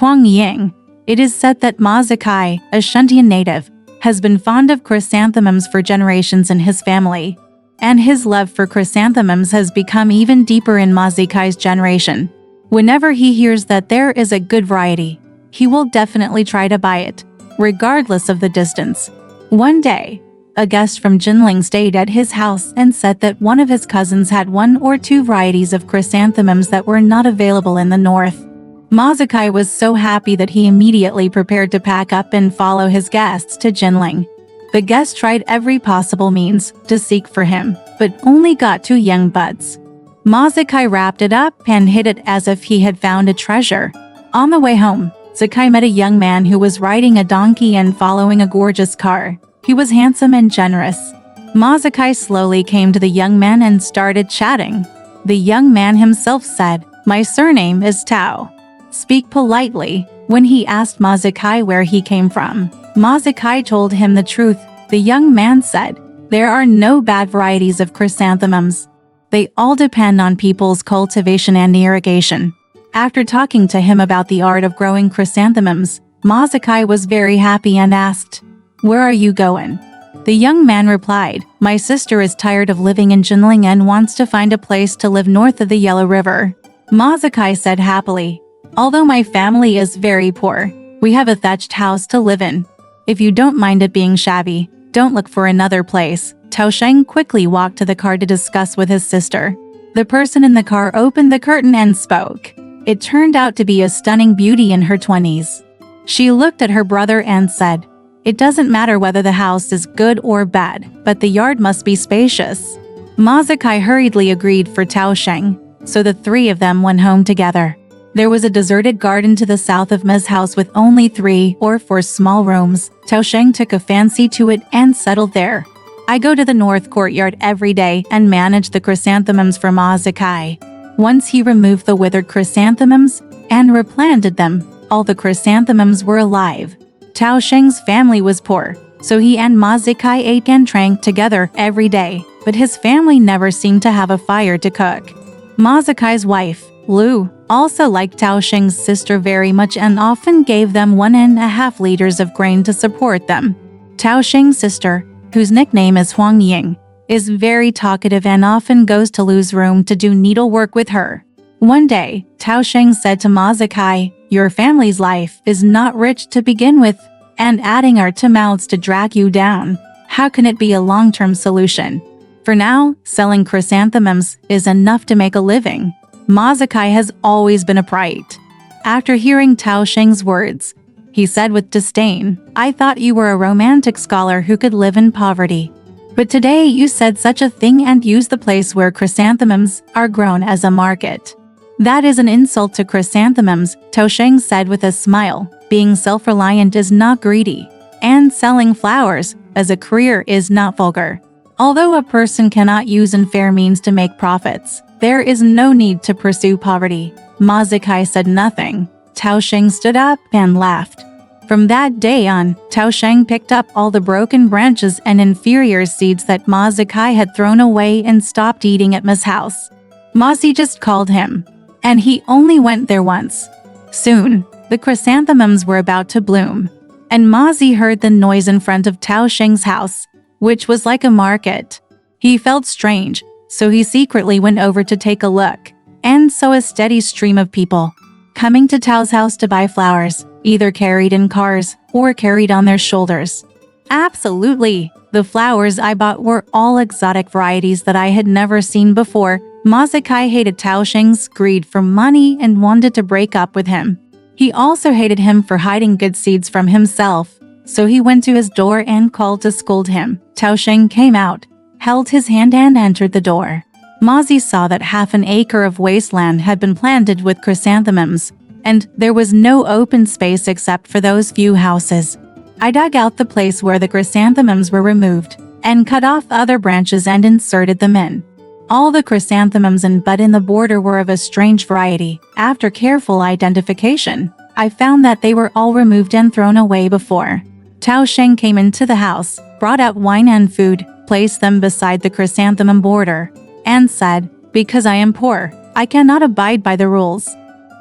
Huang Ying. It is said that Ma Zikai, a Shuntian native, has been fond of chrysanthemums for generations in his family, and his love for chrysanthemums has become even deeper in Ma Zikai's generation. Whenever he hears that there is a good variety, he will definitely try to buy it, regardless of the distance. One day, a guest from Jinling stayed at his house and said that one of his cousins had 1 or 2 varieties of chrysanthemums that were not available in the north. Ma Zikai was so happy that he immediately prepared to pack up and follow his guests to Jinling. The guest tried every possible means to seek for him, but only got 2 young buds. Ma Zikai wrapped it up and hid it as if he had found a treasure. On the way home, Zikai met a young man who was riding a donkey and following a gorgeous car. He was handsome and generous. Ma Zikai slowly came to the young man and started chatting. The young man himself said, "My surname is Tao. Speak politely." When he asked Ma Zikai where he came from, Ma Zikai told him the truth. The young man said, "There are no bad varieties of chrysanthemums. They all depend on people's cultivation and irrigation." After talking to him about the art of growing chrysanthemums, Ma Zikai was very happy and asked, "Where are you going?" The young man replied, "My sister is tired of living in Jinling and wants to find a place to live north of the Yellow River." Ma Zikai said happily, "Although my family is very poor, we have a thatched house to live in. If you don't mind it being shabby, don't look for another place." Tao Sheng quickly walked to the car to discuss with his sister. The person in the car opened the curtain and spoke. It turned out to be a stunning beauty in her 20s. She looked at her brother and said, "It doesn't matter whether the house is good or bad, but the yard must be spacious." Ma Zikai hurriedly agreed for Tao Sheng, so the 3 of them went home together. There was a deserted garden to the south of Ma's house with only 3 or 4 small rooms. Tao Sheng took a fancy to it and settled there. "I go to the north courtyard every day and manage the chrysanthemums for Ma Zikai." Once he removed the withered chrysanthemums and replanted them, all the chrysanthemums were alive. Tao Sheng's family was poor, so he and Ma Zikai ate and drank together every day, but his family never seemed to have a fire to cook. Ma Zikai's wife, Lu, also liked Tao Sheng's sister very much and often gave them 1.5 liters of grain to support them. Tao Sheng's sister, whose nickname is Huang Ying, is very talkative and often goes to Lu's room to do needlework with her. One day, Tao Sheng said to Ma Zikai, "Your family's life is not rich to begin with, and adding our 2 mouths to drag you down. How can it be a long-term solution? For now, selling chrysanthemums is enough to make a living." Ma Zikai has always been upright. After hearing Tao Sheng's words, he said with disdain, "I thought you were a romantic scholar who could live in poverty. But today you said such a thing and used the place where chrysanthemums are grown as a market. That is an insult to chrysanthemums," Tao Sheng said with a smile. "Being self-reliant is not greedy, and selling flowers as a career is not vulgar. Although a person cannot use unfair means to make profits, there is no need to pursue poverty." Ma Zikai said nothing. Tao Sheng stood up and laughed. From that day on, Tao Sheng picked up all the broken branches and inferior seeds that Ma Zikai had thrown away and stopped eating at Ma's house. Ma Zi just called him, and he only went there once. Soon, the chrysanthemums were about to bloom, and Ma Zi heard the noise in front of Tao Sheng's house, which was like a market. He felt strange, so he secretly went over to take a look, and saw a steady stream of people coming to Tao's house to buy flowers, either carried in cars or carried on their shoulders. Absolutely, the flowers I bought were all exotic varieties that I had never seen before. Ma Zikai hated Tao Sheng's greed for money and wanted to break up with him. He also hated him for hiding good seeds from himself, so he went to his door and called to scold him. Tao Sheng came out, held his hand and entered the door. Ma Zi saw that half an acre of wasteland had been planted with chrysanthemums, and there was no open space except for those few houses. I dug out the place where the chrysanthemums were removed, and cut off other branches and inserted them in. All the chrysanthemums and bud in the border were of a strange variety. After careful identification, I found that they were all removed and thrown away before. Tao Sheng came into the house, brought out wine and food, placed them beside the chrysanthemum border, and said, "Because I am poor, I cannot abide by the rules.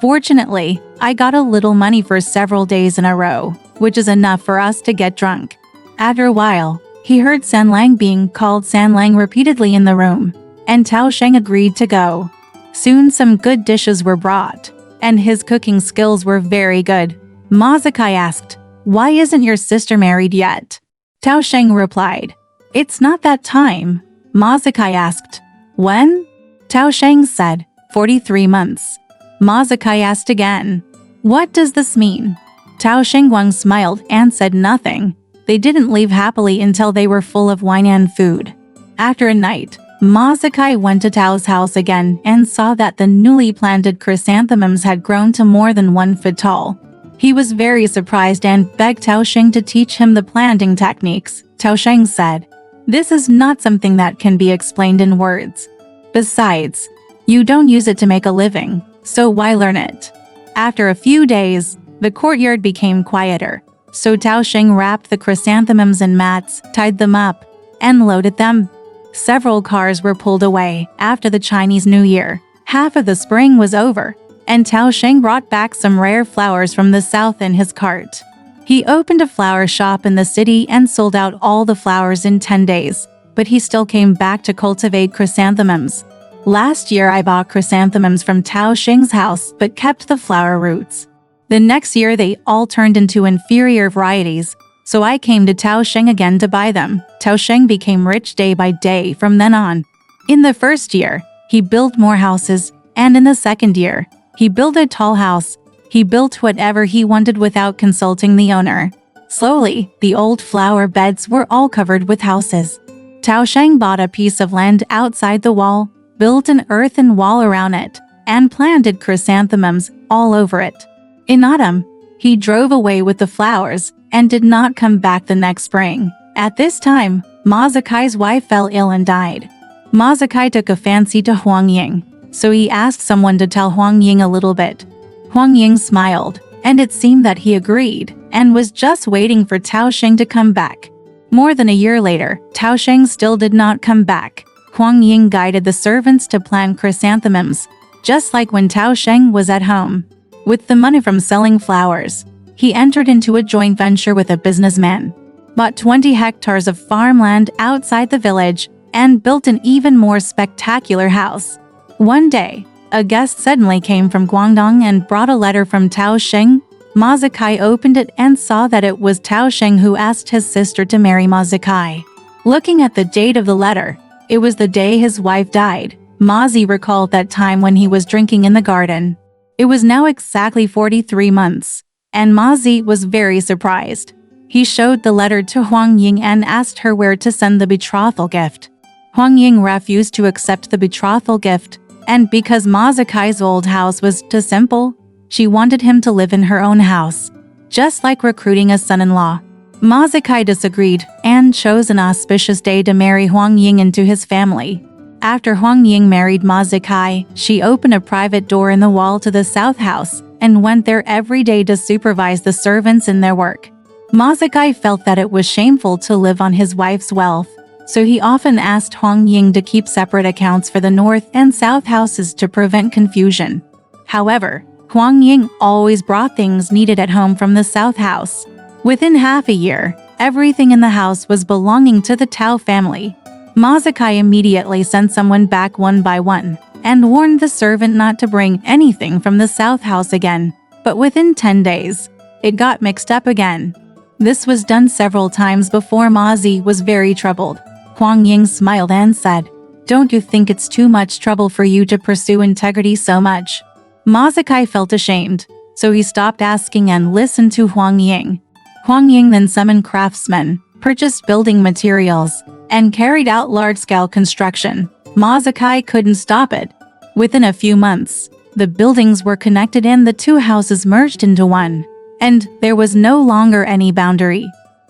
Fortunately, I got a little money for several days in a row, which is enough for us to get drunk. After a while, he heard Sanlang being called Sanlang repeatedly in the room, and Tao Sheng agreed to go. Soon some good dishes were brought, and his cooking skills were very good. Ma Zikai asked, "Why isn't your sister married yet?" Tao Sheng replied, "It's not that time." Ma Zikai asked, "When?" Tao Sheng said, 43 months. Ma Zikai asked again, "What does this mean?" Tao Shengguang smiled and said nothing. They didn't leave happily until they were full of wine and food. After a night, Ma Zikai went to Tao's house again and saw that the newly planted chrysanthemums had grown to more than 1 foot tall. He was very surprised and begged Tao Sheng to teach him the planting techniques. Tao Sheng said, "This is not something that can be explained in words. Besides, you don't use it to make a living, so why learn it?" After a few days, the courtyard became quieter, so Tao Sheng wrapped the chrysanthemums in mats, tied them up, and loaded them. Several cars were pulled away after the Chinese New Year. Half of the spring was over, and Tao Sheng brought back some rare flowers from the south in his cart. He opened a flower shop in the city and sold out all the flowers in 10 days, but he still came back to cultivate chrysanthemums. Last year I bought chrysanthemums from Tao Sheng's house but kept the flower roots. The next year they all turned into inferior varieties, so I came to Tao Sheng again to buy them. Tao Sheng became rich day by day from then on. In the first year, he built more houses, and in the second year, he built a tall house. He built whatever he wanted without consulting the owner. Slowly, the old flower beds were all covered with houses. Tao Sheng bought a piece of land outside the wall, built an earthen wall around it, and planted chrysanthemums all over it. In autumn, he drove away with the flowers and did not come back the next spring. At this time, Ma Zikai's wife fell ill and died. Ma Zikai took a fancy to Huang Ying, so he asked someone to tell Huang Ying a little bit. Huang Ying smiled, and it seemed that he agreed and was just waiting for Tao Sheng to come back. More than a year later, Tao Sheng still did not come back. Huang Ying guided the servants to plant chrysanthemums, just like when Tao Sheng was at home. With the money from selling flowers, he entered into a joint venture with a businessman, bought 20 hectares of farmland outside the village, and built an even more spectacular house. One day, a guest suddenly came from Guangdong and brought a letter from Tao Sheng. Ma Zikai opened it and saw that it was Tao Sheng who asked his sister to marry Ma Zikai. Looking at the date of the letter, it was the day his wife died. Ma Zi recalled that time when he was drinking in the garden. It was now exactly 43 months, and Ma Zi was very surprised. He showed the letter to Huang Ying and asked her where to send the betrothal gift. Huang Ying refused to accept the betrothal gift, and because Ma Zikai's old house was too simple, she wanted him to live in her own house, just like recruiting a son-in-law. Ma Zikai disagreed and chose an auspicious day to marry Huang Ying into his family. After Huang Ying married Ma Zikai, she opened a private door in the wall to the south house and went there every day to supervise the servants in their work. Ma Zikai felt that it was shameful to live on his wife's wealth, so he often asked Huang Ying to keep separate accounts for the north and south houses to prevent confusion. However, Huang Ying always brought things needed at home from the south house. Within half a year, everything in the house was belonging to the Tao family. Ma Zikai immediately sent someone back one by one and warned the servant not to bring anything from the south house again. But within 10 days, it got mixed up again. This was done several times before Ma Zi was very troubled. Huang Ying smiled and said, "Don't you think it's too much trouble for you to pursue integrity so much?" Ma Zikai felt ashamed, so he stopped asking and listened to Huang Ying. Huang Ying then summoned craftsmen, purchased building materials, and carried out large-scale construction. Ma Zikai couldn't stop it. Within a few months, the buildings were connected and the two houses merged into one, and there was no longer any boundary.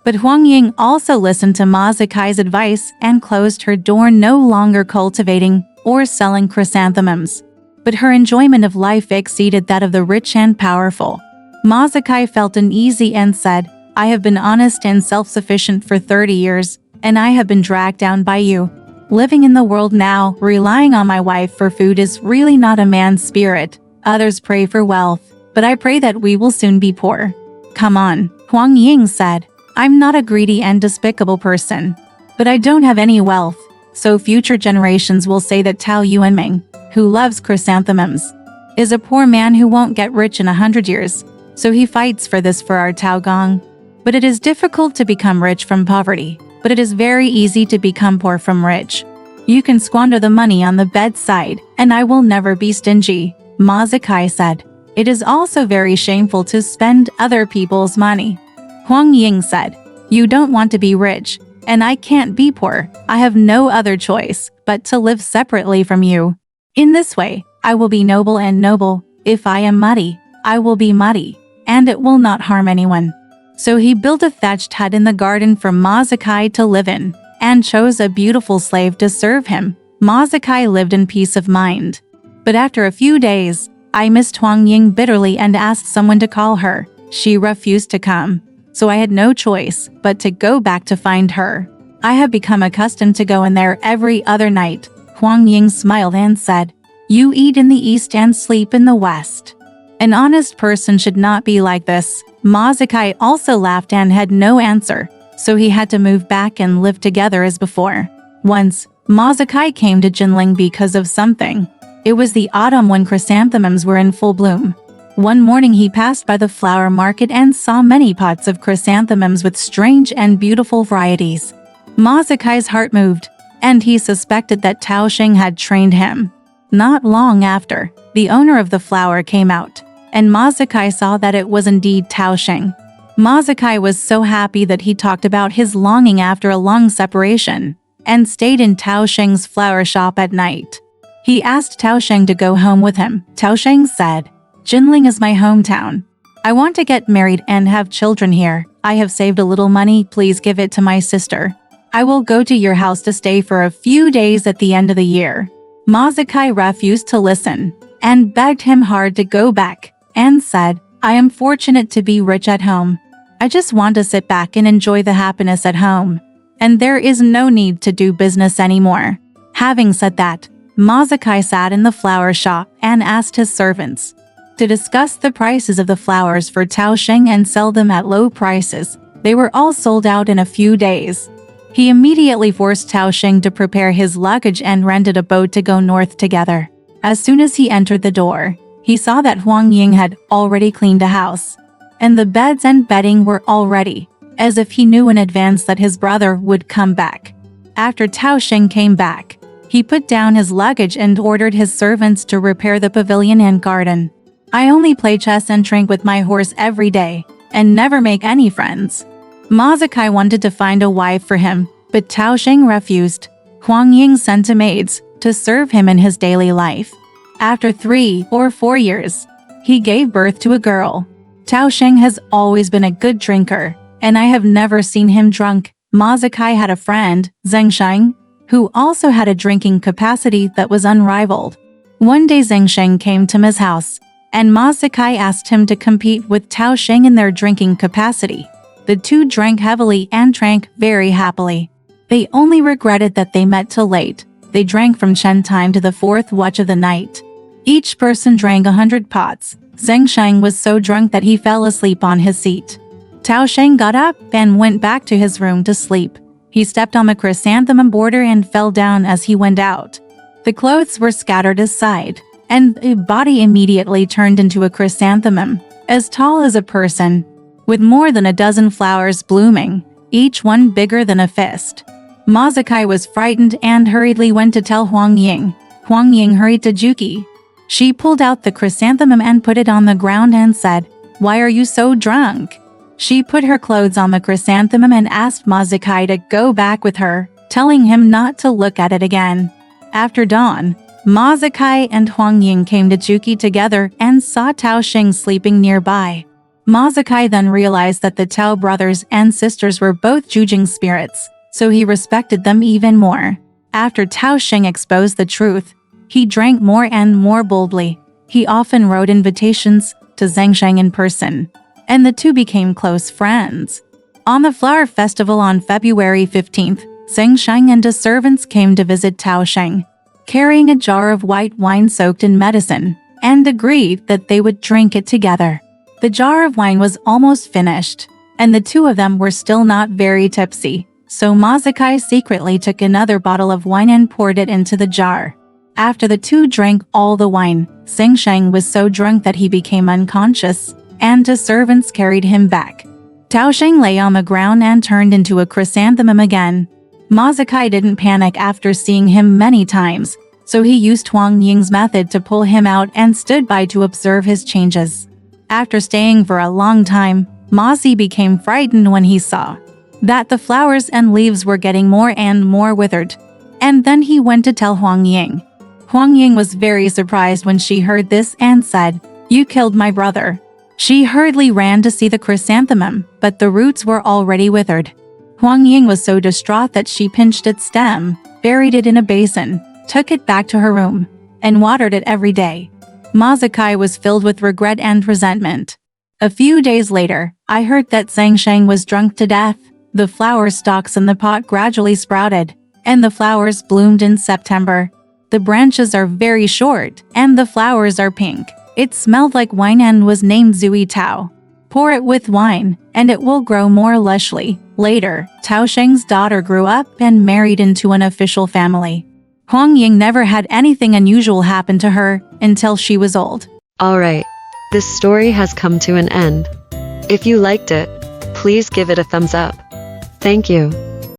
But Huang Ying also listened to Ma Zikai's advice and closed her door, no longer cultivating or selling chrysanthemums. But her enjoyment of life exceeded that of the rich and powerful. Ma Zikai felt uneasy and said, "I have been honest and self-sufficient for 30 years, and I have been dragged down by you. Living in the world now, relying on my wife for food is really not a man's spirit. Others pray for wealth, but I pray that we will soon be poor. Come on, Huang Ying said. I'm not a greedy and despicable person. But I don't have any wealth, so future generations will say that Tao Yuanming, who loves chrysanthemums, is a poor man who won't get rich in 100 years, so he fights for this for our Tao Gong. But it is difficult to become rich from poverty, but it is very easy to become poor from rich. You can squander the money on the bedside, and I will never be stingy, Ma Zikai said. It is also very shameful to spend other people's money. Huang Ying said, you don't want to be rich, and I can't be poor. I have no other choice but to live separately from you. In this way, I will be noble and noble. If I am muddy, I will be muddy, and it will not harm anyone. So he built a thatched hut in the garden for Ma Zikai to live in, and chose a beautiful slave to serve him. Ma Zikai lived in peace of mind. But after a few days, I missed Huang Ying bitterly and asked someone to call her. She refused to come. So I had no choice but to go back to find her. I have become accustomed to go in there every other night. Huang Ying smiled and said, you eat in the east and sleep in the west. An honest person should not be like this. Ma Zikai also laughed and had no answer, so he had to move back and live together as before. Once, Ma Zikai came to Jinling because of something. It was the autumn when chrysanthemums were in full bloom. One morning he passed by the flower market and saw many pots of chrysanthemums with strange and beautiful varieties. Ma Zikai's heart moved, and he suspected that Tao Xing had trained him. Not long after, the owner of the flower came out, and Ma Zikai saw that it was indeed Tao Xing. Ma Zikai was so happy that he talked about his longing after a long separation, and stayed in Tao Xing's flower shop at night. He asked Tao Xing to go home with him. Tao Xing said, Jinling is my hometown. I want to get married and have children here. I have saved a little money, please give it to my sister. I will go to your house to stay for a few days at the end of the year. Ma Zikai refused to listen, and begged him hard to go back, and said, I am fortunate to be rich at home. I just want to sit back and enjoy the happiness at home, and there is no need to do business anymore. Having said that, Ma Zikai sat in the flower shop and asked his servants to discuss the prices of the flowers for Tao Xing and sell them at low prices. They were all sold out in a few days. He immediately forced Tao Xing to prepare his luggage and rented a boat to go north together. As soon as he entered the door, he saw that Huang Ying had already cleaned the house, and the beds and bedding were all ready, as if he knew in advance that his brother would come back. After Tao Xing came back, he put down his luggage and ordered his servants to repair the pavilion and garden. I only play chess and drink with my horse every day, and never make any friends. Ma Zikai wanted to find a wife for him, but Tao Xing refused. Huang Ying sent maids to serve him in his daily life. After 3 or 4 years, he gave birth to a girl. Tao Xing has always been a good drinker, and I have never seen him drunk. Ma Zikai had a friend, Zheng Sheng, who also had a drinking capacity that was unrivaled. One day Zheng Sheng came to his house, and Ma Zikai asked him to compete with Tao Xing in their drinking capacity. The two drank heavily and drank very happily. They only regretted that they met too late. They drank from Chen time to the 4th watch of the night. Each person drank 100 pots. Zheng Sheng was so drunk that he fell asleep on his seat. Tao Xing got up and went back to his room to sleep. He stepped on the chrysanthemum border and fell down as he went out. The clothes were scattered aside, and the body immediately turned into a chrysanthemum, as tall as a person, with more than a dozen flowers blooming, each one bigger than a fist. Ma Zikai was frightened and hurriedly went to tell Huang Ying. Huang Ying hurried to Juki. She pulled out the chrysanthemum and put it on the ground and said, Why are you so drunk? She put her clothes on the chrysanthemum and asked Ma Zikai to go back with her, telling him not to look at it again. After dawn, Ma Zikai and Huang Ying came to Juki together and saw Tao Xing sleeping nearby. Ma Zikai then realized that the Tao brothers and sisters were both Jujing spirits, so he respected them even more. After Tao Xing exposed the truth, he drank more and more boldly. He often wrote invitations to Zheng Sheng in person, and the two became close friends. On the flower festival on February 15th, Zheng Sheng and his servants came to visit Tao Xing, carrying a jar of white wine soaked in medicine. and agreed that they would drink it together. The jar of wine was almost finished, and the two of them were still not very tipsy, so Mazakai secretly took another bottle of wine and poured it into the jar. After the two drank all the wine, Sheng was so drunk that he became unconscious, and the servants carried him back. Tao Sheng lay on the ground and turned into a chrysanthemum again. Mazakai didn't panic after seeing him many times, so he used Huang Ying's method to pull him out and stood by to observe his changes. After staying for a long time, Mazi became frightened when he saw that the flowers and leaves were getting more and more withered. And then he went to tell Huang Ying. Huang Ying was very surprised when she heard this and said, "You killed my brother." She hurriedly ran to see the chrysanthemum, but the roots were already withered. Huang Ying was so distraught that she pinched its stem, buried it in a basin, took it back to her room, and watered it every day. Mazakai was filled with regret and resentment. A few days later, I heard that Sheng was drunk to death. The flower stalks in the pot gradually sprouted, and the flowers bloomed in September. The branches are very short, and the flowers are pink. It smelled like wine and was named Zui Tao. Pour it with wine, and it will grow more lushly. Later, Tao Sheng's daughter grew up and married into an official family. Huang Ying never had anything unusual happen to her until she was old. Alright, this story has come to an end. If you liked it, please give it a thumbs up. Thank you.